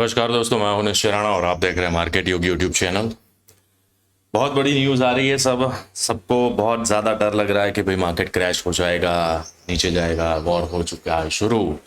नमस्कार दोस्तों, मैं हूं निश्चय राणा और आप देख रहे हैं मार्केट योग यूट्यूब चैनल। बहुत बड़ी न्यूज़ आ रही है। सबको बहुत ज़्यादा डर लग रहा है कि भाई मार्केट क्रैश हो जाएगा, नीचे जाएगा। वॉर हो चुका है शुरू,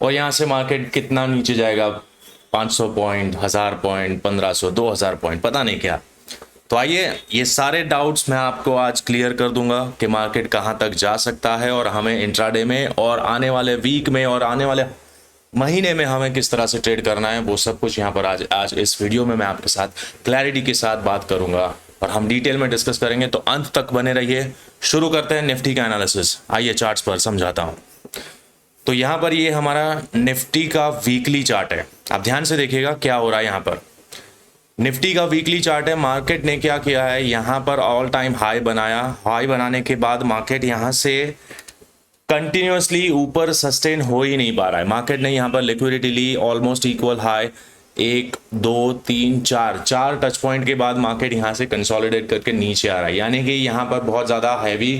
और यहाँ से मार्केट कितना नीचे जाएगा, 500 पॉइंट, 1000 पॉइंट, 1500, 2000 पॉइंट, पता नहीं क्या। तो आइए ये सारे डाउट्स मैं आपको आज क्लियर कर दूंगा कि मार्केट कहाँ तक जा सकता है और हमें इंट्राडे में और आने वाले वीक में और आने वाले महीने में हमें किस तरह से ट्रेड करना है। वो सब कुछ यहाँ पर आज इस वीडियो में मैं आपके साथ क्लैरिटी के साथ बात करूंगा और हम डिटेल में डिस्कस करेंगे, तो अंत तक बने रहिए। शुरू करते हैं निफ्टी का एनालिसिस। आइए चार्ट्स पर समझाता हूँ। तो यहाँ पर ये हमारा निफ्टी का वीकली चार्ट है। आप ध्यान से देखिएगा क्या हो रहा है। यहाँ पर निफ्टी का वीकली चार्ट है। मार्केट ने क्या किया है, यहाँ पर ऑल टाइम हाई बनाया। हाई बनाने के बाद मार्केट यहाँ से कंटिन्यूसली ऊपर सस्टेन हो ही नहीं पा रहा है। मार्केट ने यहाँ पर लिक्विडिटी ली, almost equal high, 1 2 3 4 touch point के बाद मार्केट यहाँ से कंसोलिडेट करके नीचे आ रहा है। यानी कि यहाँ पर बहुत ज़्यादा हैवी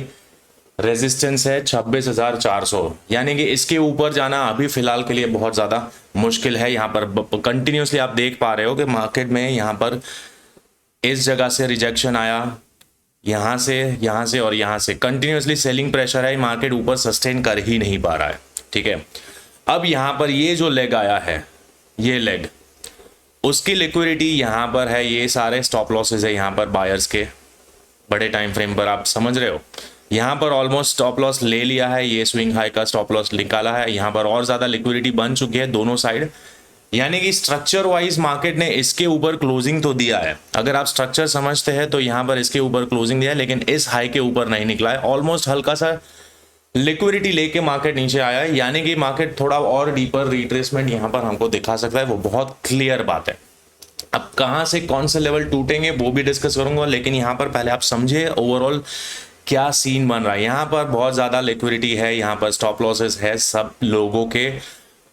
रेजिस्टेंस है 26,400। यानी कि इसके ऊपर जाना अभी फिलहाल के लिए बहुत ज़्यादा मुश्किल है। यहाँ पर कंटिन्यूसली आप देख पा रहे हो कि मार्केट में यहाँ पर इस जगह से रिजेक्शन आया, यहाँ से और यहाँ से कंटिन्यूसली सेलिंग प्रेशर है। मार्केट ऊपर सस्टेन कर ही नहीं पा रहा है। ठीक है, अब यहाँ पर ये जो लेग आया है, ये लेग, उसकी लिक्विडिटी यहाँ पर है। ये सारे स्टॉप लॉसेज है यहाँ पर बायर्स के, बड़े टाइम फ्रेम पर। आप समझ रहे हो, यहाँ पर ऑलमोस्ट स्टॉप लॉस ले लिया है, ये स्विंग हाई का स्टॉप लॉस निकाला है। यहाँ पर और ज़्यादा लिक्विडिटी बन चुकी है दोनों साइड। यानी कि स्ट्रक्चर वाइज मार्केट ने इसके ऊपर क्लोजिंग तो दिया है। अगर आप स्ट्रक्चर समझते हैं तो यहाँ पर इसके ऊपर क्लोजिंग दिया है, लेकिन इस हाई के ऊपर नहीं निकला है। ऑलमोस्ट हल्का सा लिक्विडिटी लेके मार्केट नीचे आया है। यानी कि मार्केट थोड़ा और डीपर रिट्रेसमेंट यहाँ पर हमको दिखा सकता है, वो बहुत क्लियर बात है। अब कहाँ से कौन से लेवल टूटेंगे वो भी डिस्कस करूंगा, लेकिन यहाँ पर पहले आप समझे ओवरऑल क्या सीन बन रहा है। यहाँ पर बहुत ज़्यादा लिक्विडिटी है, यहाँ पर स्टॉप लॉसेस है सब लोगों के।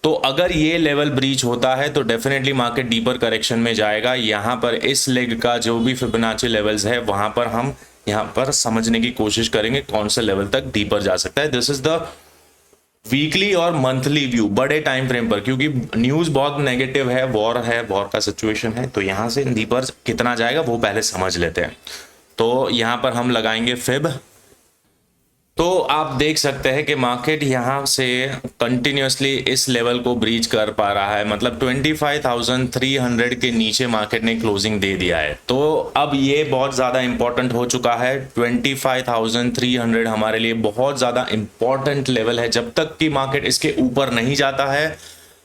तो अगर ये लेवल ब्रीच होता है तो डेफिनेटली मार्केट डीपर करेक्शन में जाएगा। यहाँ पर इस लेग का जो भी फिबोनाची लेवल्स है वहाँ पर हम यहाँ पर समझने की कोशिश करेंगे कौन से लेवल तक डीपर जा सकता है। दिस इज द वीकली और मंथली व्यू बड़े टाइम फ्रेम पर, क्योंकि न्यूज़ बहुत नेगेटिव है, वॉर का सिचुएशन है। तो यहाँ से डीपर कितना जाएगा वो पहले समझ लेते हैं। तो यहाँ पर हम लगाएंगे फिब। तो आप देख सकते हैं कि मार्केट यहाँ से कंटिन्यूसली इस लेवल को ब्रीच कर पा रहा है, मतलब 25,300 के नीचे मार्केट ने क्लोजिंग दे दिया है। तो अब ये बहुत ज़्यादा इंपॉर्टेंट हो चुका है। 25,300 हमारे लिए बहुत ज़्यादा इंपॉर्टेंट लेवल है। जब तक कि मार्केट इसके ऊपर नहीं जाता है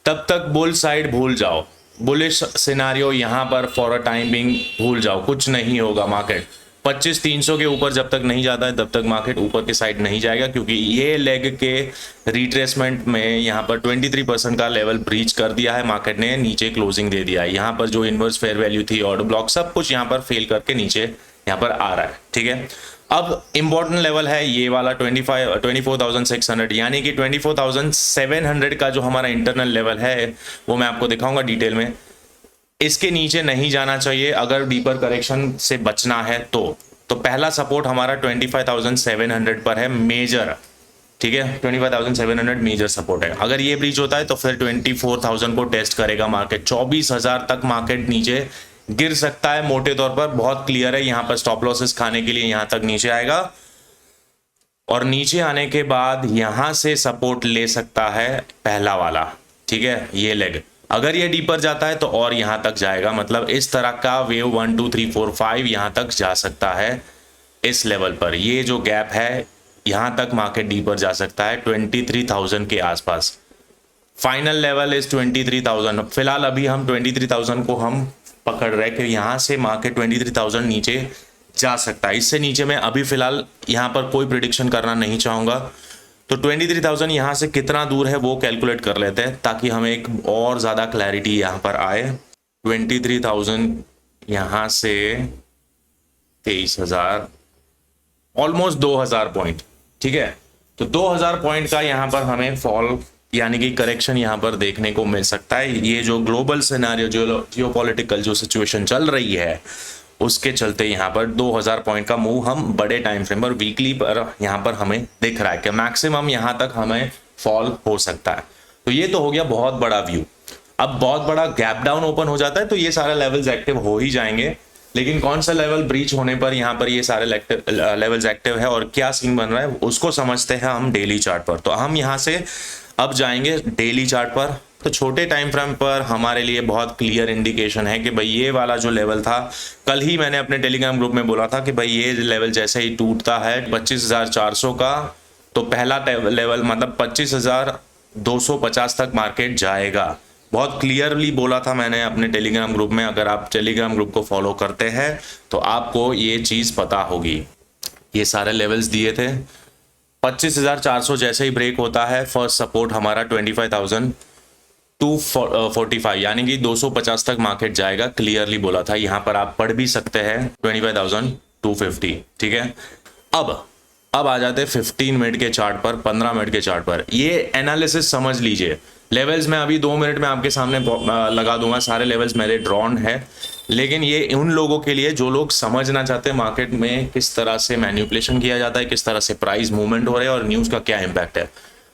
तब तक बुल साइड भूल जाओ, बुलिश सिनारियो यहाँ पर फॉर अ टाइम बिंग भूल जाओ, कुछ नहीं होगा। मार्केट 25,300 के ऊपर जब तक नहीं जाता है तब तक मार्केट ऊपर की साइड नहीं जाएगा, क्योंकि ये लेग के रिट्रेसमेंट में यहाँ पर 23% का लेवल ब्रीच कर दिया है। मार्केट ने नीचे क्लोजिंग दे दिया है। यहाँ पर जो इन्वर्स फेयर वैल्यू थी, ऑर्डर ब्लॉक, सब कुछ यहाँ पर फेल करके नीचे यहाँ पर आ रहा है। ठीक है, अब इंपॉर्टेंट लेवल है ये वाला 24,600, यानी कि 24,700 का जो हमारा इंटरनल लेवल है वो मैं आपको दिखाऊंगा डिटेल में। इसके नीचे नहीं जाना चाहिए अगर डीपर करेक्शन से बचना है। तो पहला सपोर्ट हमारा 25,700 पर है, मेजर। ठीक है, 25,700 मेजर सपोर्ट है। अगर ये ब्रीच होता है तो फिर 24,000 को टेस्ट करेगा मार्केट। 24,000 तक मार्केट नीचे गिर सकता है मोटे तौर पर, बहुत क्लियर है। यहाँ पर स्टॉप लॉसेस खाने के लिए यहाँ तक नीचे आएगा, और नीचे आने के बाद यहाँ से सपोर्ट ले सकता है पहला वाला। ठीक है, ये लेग अगर ये डीपर जाता है तो और यहाँ तक जाएगा, मतलब इस तरह का वेव 1 2 3 4 5 यहाँ तक जा सकता है। इस लेवल पर ये जो गैप है यहाँ तक मार्केट डीपर जा सकता है 23,000 के आसपास। Final level is 23,000। फिलहाल अभी हम 23,000 को हम पकड़ रहे कि यहाँ से मार्केट 23,000 नीचे जा सकता है। इससे नीचे मैं अभी फिलहाल यहाँ पर कोई प्रिडिक्शन करना नहीं चाहूँगा। तो 23,000 यहाँ से कितना दूर है वो कैलकुलेट कर लेते हैं, ताकि हमें एक और ज़्यादा क्लैरिटी यहाँ पर आए। 23,000 यहाँ से 23,000, ऑलमोस्ट 2,000 पॉइंट। ठीक है, तो 2,000 पॉइंट का यहाँ पर हमें फॉल यानी कि करेक्शन यहाँ पर देखने को मिल सकता है। ये जो ग्लोबल सिनेरियो, जो जियोपॉलिटिकल जो सिचुएशन चल रही है उसके चलते यहाँ पर 2000 पॉइंट का मूव हम बड़े टाइम फ्रेम पर, वीकली पर यहाँ पर हमें दिख रहा है कि मैक्सिमम यहाँ तक हमें फॉल हो सकता है। तो ये तो हो गया बहुत बड़ा व्यू। अब बहुत बड़ा गैप डाउन ओपन हो जाता है तो ये सारे लेवल्स एक्टिव हो ही जाएंगे, लेकिन कौन सा लेवल ब्रीच होने पर यहाँ पर ये सारे लेवल्स एक्टिव है और क्या सीन बन रहा है उसको समझते हैं हम डेली चार्ट पर। तो हम यहाँ से अब जाएंगे डेली चार्ट पर। तो छोटे टाइम फ्रेम पर हमारे लिए बहुत क्लियर इंडिकेशन है कि भाई ये वाला जो लेवल था, कल ही मैंने अपने टेलीग्राम ग्रुप में बोला था कि भाई ये लेवल जैसे ही टूटता है 25,400 का, तो पहला लेवल मतलब 25,250 तक मार्केट जाएगा। बहुत क्लियरली बोला था मैंने अपने टेलीग्राम ग्रुप में। अगर आप टेलीग्राम ग्रुप को फॉलो करते हैं तो आपको ये चीज़ पता होगी। ये सारे लेवल्स दिए थे, 25,400 जैसे ही ब्रेक होता है फर्स्ट सपोर्ट हमारा 25,245 यानी कि 250 तक मार्केट जाएगा, क्लियरली बोला था। यहाँ पर आप पढ़ भी सकते हैं 25,250, ठीक है। अब आ जाते हैं 15 मिनट के चार्ट पर, 15 मिनट के चार्ट पर। ये एनालिसिस समझ लीजिए। लेवल्स में अभी 2 मिनट में आपके सामने लगा दूंगा, सारे लेवल्स मेरे ड्रॉन है, लेकिन ये उन लोगों के लिए जो लोग समझना चाहते हैं मार्केट में किस तरह से मैनिपुलेशन किया जाता है, किस तरह से प्राइस मूवमेंट हो रहे हैं और न्यूज़ का क्या इम्पैक्ट है।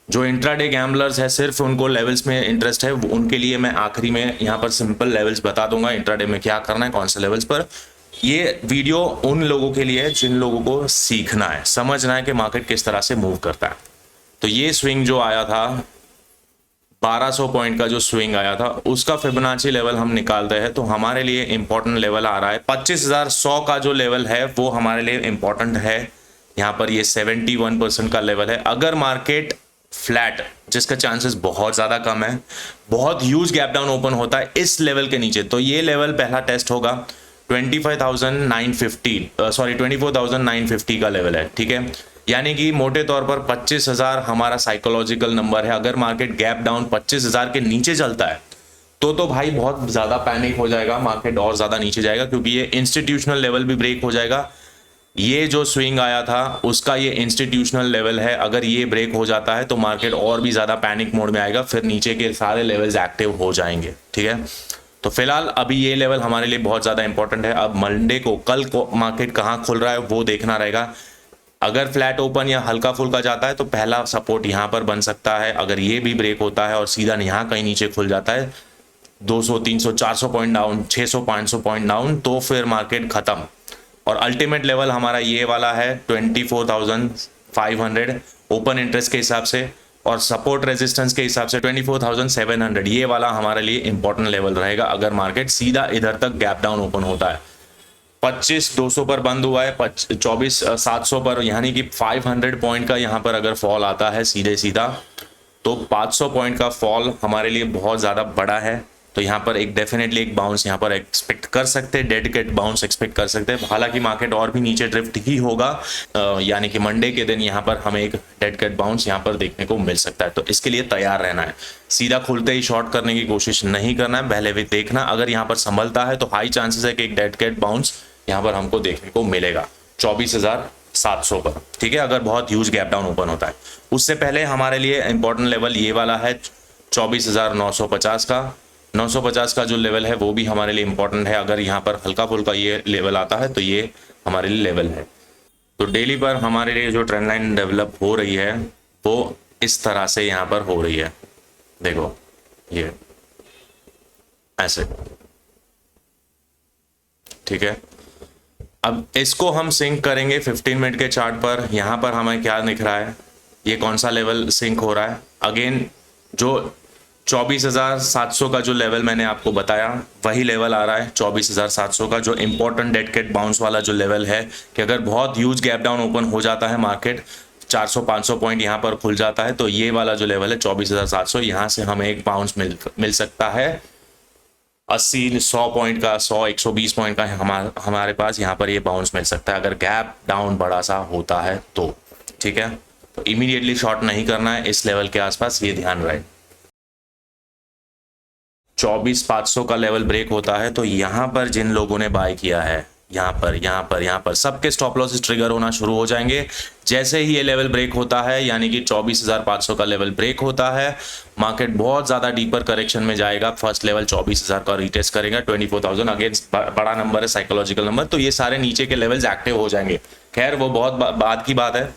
जो इंट्राडे गैम्बलर्स है, सिर्फ उनको लेवल्स में इंटरेस्ट है, उनके लिए मैं आखिरी में यहाँ पर सिंपल लेवल्स बता दूंगा इंट्राडे में क्या करना है, कौन से लेवल्स पर। ये वीडियो उन लोगों के लिए है जिन लोगों को सीखना है, समझना है कि मार्केट किस तरह से मूव करता है। तो ये स्विंग जो आया था 1200 पॉइंट का, जो स्विंग आया था उसका फिबोनाची लेवल हम निकालते हैं तो हमारे लिए इंपॉर्टेंट लेवल आ रहा है 25,100 का जो लेवल है वो हमारे लिए इंपॉर्टेंट है। यहाँ पर ये 71% का लेवल है। अगर मार्केट फ्लैट, जिसका चांसेस बहुत ज़्यादा कम है, बहुत ह्यूज गैप डाउन ओपन होता है इस लेवल के नीचे, तो ये लेवल पहला टेस्ट होगा 24,950 का लेवल है, ठीक है। यानी कि मोटे तौर पर 25,000 हमारा साइकोलॉजिकल नंबर है। अगर मार्केट गैप डाउन 25,000 के नीचे चलता है तो भाई बहुत ज़्यादा पैनिक हो जाएगा, मार्केट और ज़्यादा नीचे जाएगा, क्योंकि ये इंस्टीट्यूशनल लेवल भी ब्रेक हो जाएगा। ये जो स्विंग आया था उसका ये इंस्टीट्यूशनल लेवल है, अगर ये ब्रेक हो जाता है तो मार्केट और भी ज़्यादा पैनिक मोड में आएगा, फिर नीचे के सारे लेवल्स एक्टिव हो जाएंगे, ठीक है। तो फिलहाल अभी ये लेवल हमारे लिए बहुत ज़्यादा इंपॉर्टेंट है। अब मंडे को, कल को मार्केट कहाँ खुल रहा है वो देखना रहेगा। अगर फ्लैट ओपन या हल्का फुल्का जाता है तो पहला सपोर्ट यहाँ पर बन सकता है। अगर ये भी ब्रेक होता है और सीधा यहाँ कहीं नीचे खुल जाता है 200, 300, 400 पॉइंट डाउन, 600, 500 पॉइंट डाउन, तो फिर मार्केट खत्म। और अल्टीमेट लेवल हमारा ये वाला है 24,500 ओपन इंटरेस्ट के हिसाब से, और सपोर्ट रेजिस्टेंस के हिसाब से 24,700। ये वाला हमारे लिए इंपॉर्टेंट लेवल रहेगा अगर मार्केट सीधा इधर तक गैप डाउन ओपन होता है। 25,200 पर बंद हुआ है, 24,700 पर, यानी कि 500 पॉइंट का यहाँ पर अगर फॉल आता है सीधे सीधा, तो 500 पॉइंट का फॉल हमारे लिए बहुत ज़्यादा बड़ा है। तो यहाँ पर एक डेफिनेटली एक बाउंस यहाँ पर एक्सपेक्ट कर सकते हैं, डेड कैट बाउंस एक्सपेक्ट कर सकते हैं। हालांकि मार्केट और भी नीचे ड्रिफ्ट ही होगा, यानी कि मंडे के दिन यहाँ पर हमें एक डेड कैट बाउंस यहाँ पर देखने को मिल सकता है। तो इसके लिए तैयार रहना है, सीधा खुलते ही शॉर्ट करने की कोशिश नहीं करना है, पहले भी देखना। अगर यहाँ पर संभलता है तो हाई चांसेस है कि एक डेड कैट बाउंस यहाँ पर हमको देखने को मिलेगा 24,700 पर, ठीक है, अगर बहुत ह्यूज गैप डाउन ओपन होता है। उससे पहले हमारे लिए इंपॉर्टेंट लेवल ये वाला है 24,950 का। 950 का जो लेवल है वो भी हमारे लिए इंपॉर्टेंट है। अगर यहाँ पर हल्का फुल्का ये लेवल आता है तो ये हमारे लिए लेवल है। तो डेली पर हमारे लिए जो ट्रेंड लाइन डेवलप हो रही है वो इस तरह से यहाँ पर हो रही है, देखो ये ऐसे, ठीक है। अब इसको हम सिंक करेंगे 15 मिनट के चार्ट पर। यहाँ पर हमें क्या दिख रहा है, ये कौन सा लेवल सिंक हो रहा है। अगेन जो 24,700 का जो लेवल मैंने आपको बताया वही लेवल आ रहा है 24,700 का, जो इंपॉर्टेंट डेड कैट बाउंस वाला जो लेवल है कि अगर बहुत ह्यूज गैप डाउन ओपन हो जाता है, मार्केट 400-500 पॉइंट यहाँ पर खुल जाता है, तो ये वाला जो लेवल है 24,700, यहाँ से हमें एक बाउंस मिल सकता है 80-100 पॉइंट का, 100-120 पॉइंट का हमारे पास यहाँ पर ये बाउंस मिल सकता है अगर गैप डाउन बड़ा सा होता है तो, ठीक है। तो इमीडिएटली शॉर्ट नहीं करना है इस लेवल के आसपास, ये ध्यान रहे। 24,500 का लेवल ब्रेक होता है तो यहाँ पर जिन लोगों ने बाय किया है, यहाँ पर सबके स्टॉप लॉसेस ट्रिगर होना शुरू हो जाएंगे जैसे ही ये लेवल ब्रेक होता है। यानी कि 24,500 का लेवल ब्रेक होता है, मार्केट बहुत ज़्यादा डीपर करेक्शन में जाएगा। फर्स्ट लेवल 24,000 का रीटेस्ट करेगा, 24,000 अगेंस्ट बड़ा नंबर है, साइकोलॉजिकल नंबर, तो ये सारे नीचे के लेवल्स एक्टिव हो जाएंगे। खैर वो बहुत बाद की बात है,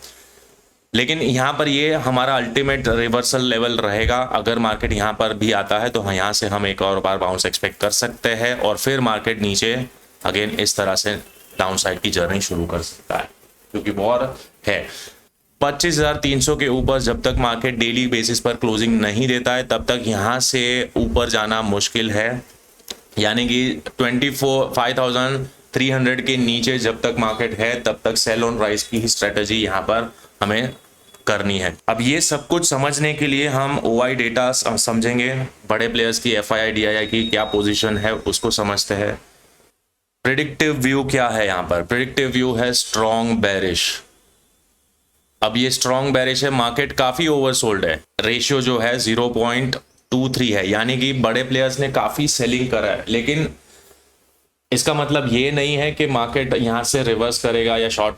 लेकिन यहाँ पर ये हमारा अल्टीमेट रिवर्सल लेवल रहेगा। अगर मार्केट यहाँ पर भी आता है तो यहाँ से हम एक और बार बाउंस एक्सपेक्ट कर सकते हैं और फिर मार्केट नीचे अगेन इस तरह से डाउन साइड की जर्नी शुरू कर सकता है, क्योंकि वॉर है। 25,300 के ऊपर जब तक मार्केट डेली बेसिस पर क्लोजिंग नहीं देता है तब तक यहाँ से ऊपर जाना मुश्किल है। यानी कि 5,300 के नीचे जब तक मार्केट है तब तक सेल ऑन राइज की ही स्ट्रेटजी यहाँ पर हमें करनी है। अब ये सब कुछ समझने के लिए हम OI डेटा समझेंगे, बड़े प्लेयर्स की FII DII की क्या पोजीशन है उसको समझते हैं। प्रेडिक्टिव व्यू क्या है यहाँ पर? प्रेडिक्टिव व्यू है स्ट्रॉन्ग बेरिश। अब ये स्ट्रॉन्ग बेरिश है, मार्केट काफी ओवरसोल्ड है, रेशियो जो है 0.23 है, यानी कि बड़े प्लेयर्स ने काफी सेलिंग करा है। लेकिन इसका मतलब ये नहीं है कि मार्केट यहाँ से रिवर्स करेगा या शॉर्ट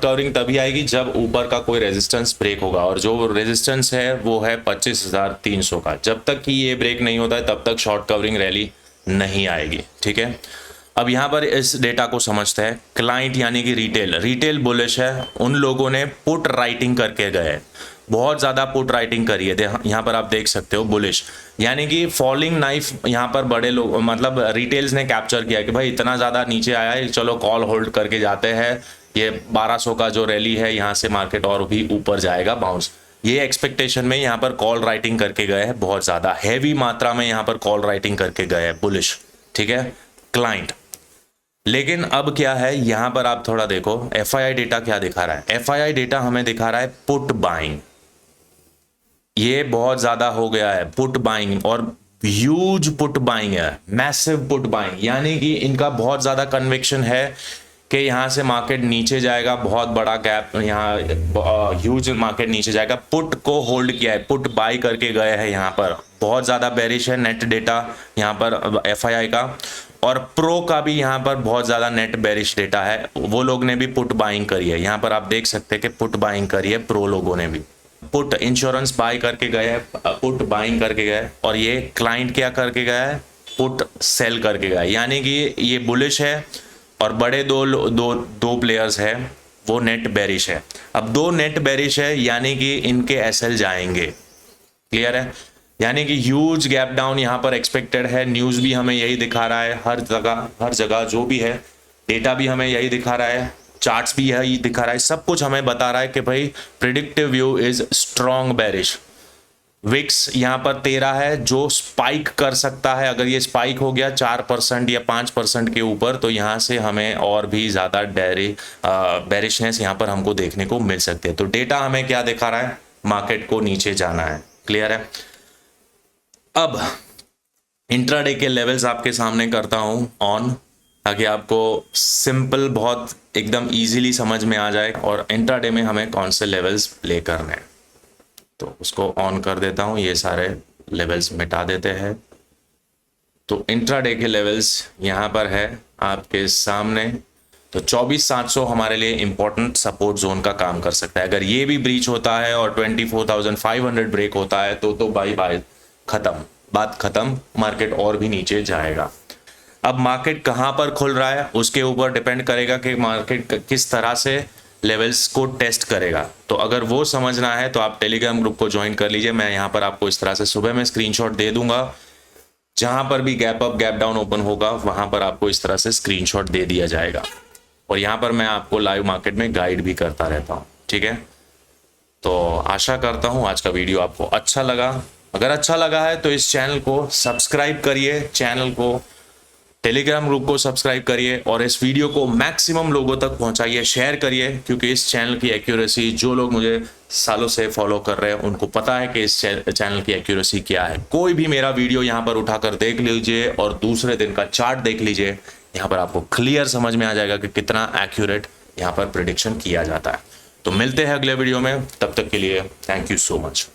कवरिंग तभी आएगी जब ऊपर का कोई रेजिस्टेंस ब्रेक होगा, और जो रेजिस्टेंस है वो है 25,300 का। जब तक कि ये ब्रेक नहीं होता है तब तक शॉर्ट कवरिंग रैली नहीं आएगी, ठीक है। अब यहाँ पर इस डेटा को समझते हैं। क्लाइंट यानी कि रिटेल बुलिश है, उन लोगों ने पुट राइटिंग करके गए, बहुत ज़्यादा पुट राइटिंग करी है। यहाँ पर आप देख सकते हो बुलिश, यानी कि फॉलिंग नाइफ यहाँ पर बड़े लोग मतलब रिटेल्स ने कैप्चर किया कि भाई इतना ज़्यादा नीचे आया है, चलो कॉल होल्ड करके जाते हैं, ये 1200 का जो रैली है यहाँ से मार्केट और भी ऊपर जाएगा बाउंस, ये एक्सपेक्टेशन में यहाँ पर कॉल राइटिंग करके गए हैं, बहुत ज़्यादा हैवी मात्रा में यहाँ पर कॉल राइटिंग करके गए हैं बुलिश, ठीक है, क्लाइंट। लेकिन अब क्या है यहाँ पर आप थोड़ा देखो FII डेटा क्या दिखा रहा है। FII डेटा हमें दिखा रहा है पुट बाइंग, ये बहुत ज्यादा हो गया है पुट बाइंग, और ह्यूज पुट बाइंग है, मैसिव पुट बाइंग, यानी कि इनका बहुत ज्यादा कन्विक्शन है कि यहाँ से मार्केट नीचे जाएगा, बहुत बड़ा गैप, यहाँ ह्यूज मार्केट नीचे जाएगा। पुट को होल्ड किया है, पुट बाई करके गए हैं, यहाँ पर बहुत ज्यादा बेरिश है नेट डेटा यहाँ पर FII का, और प्रो का भी यहाँ पर बहुत ज़्यादा नेट बेरिश डेटा है, वो लोग ने भी पुट बाइंग करी है। यहाँ पर आप देख सकते हैं कि पुट बाइंग करी है प्रो लोगों ने भी, पुट इंश्योरेंस बाय करके गए हैं, पुट बाइंग करके गए, और ये क्लाइंट क्या करके गया है, पुट सेल करके गया, यानी कि ये बुलिश है और बड़े दो प्लेयर्स है वो नेट बेरिश है। अब दो नेट बेरिश है यानी कि इनके SL जाएंगे, क्लियर है, यानी कि ह्यूज गैप डाउन यहाँ पर एक्सपेक्टेड है। न्यूज़ भी हमें यही दिखा रहा है, हर जगह जो भी है डेटा भी हमें यही दिखा रहा है, चार्ट्स भी यही दिखा रहा है, सब कुछ हमें बता रहा है कि भाई predictive view is strong bearish. Wicks यहाँ पर 13 है जो स्पाइक कर सकता है, अगर ये स्पाइक हो गया 4% या 5% के ऊपर तो यहाँ से हमें और भी ज़्यादा बेरिशनेस यहाँ पर हमको देखने को मिल सकती है। तो डेटा हमें क्या दिखा रहा है, मार्केट को नीचे जाना है, क्लियर है। अब इंट्राडे के लेवल्स आपके सामने करता हूं ऑन, ताकि आपको सिंपल बहुत एकदम इजीली समझ में आ जाए और इंट्राडे में हमें कौन से लेवल्स प्ले करने हैं। तो उसको ऑन कर देता हूं, ये सारे लेवल्स मिटा देते हैं। तो इंट्राडे के लेवल्स यहाँ पर है आपके सामने। तो 24,700 हमारे लिए इंपॉर्टेंट सपोर्ट जोन का काम कर सकता है। अगर ये भी ब्रीच होता है और 24,500 ब्रेक होता है तो बाय खत्म, बात खत्म, मार्केट और भी नीचे जाएगा। अब मार्केट कहां पर खुल रहा है उसके ऊपर डिपेंड करेगा कि मार्केट किस तरह से लेवल्स को टेस्ट करेगा। तो अगर वो समझना है तो आप टेलीग्राम ग्रुप को ज्वाइन कर लीजिए। मैं यहाँ पर आपको इस तरह से सुबह में स्क्रीनशॉट दे दूंगा, जहां पर भी gap up gap down open होगा वहां पर आपको इस तरह से स्क्रीनशॉट दे दिया जाएगा, और यहाँ पर मैं आपको लाइव मार्केट में गाइड भी करता रहता हूँ, ठीक है। तो आशा करता हूँ आज का वीडियो आपको अच्छा लगा। अगर अच्छा लगा है तो इस चैनल को सब्सक्राइब करिए, चैनल को टेलीग्राम ग्रुप को सब्सक्राइब करिए, और इस वीडियो को मैक्सिमम लोगों तक पहुंचाइए, शेयर करिए, क्योंकि इस चैनल की एक्यूरेसी जो लोग मुझे सालों से फॉलो कर रहे हैं उनको पता है कि इस चैनल की एक्यूरेसी क्या है। कोई भी मेरा वीडियो यहाँ पर उठाकर देख लीजिए और दूसरे दिन का चार्ट देख लीजिए, यहाँ पर आपको क्लियर समझ में आ जाएगा कि कितना एक्यूरेट यहाँ पर प्रिडिक्शन किया जाता है। तो मिलते हैं अगले वीडियो में, तब तक के लिए थैंक यू सो मच।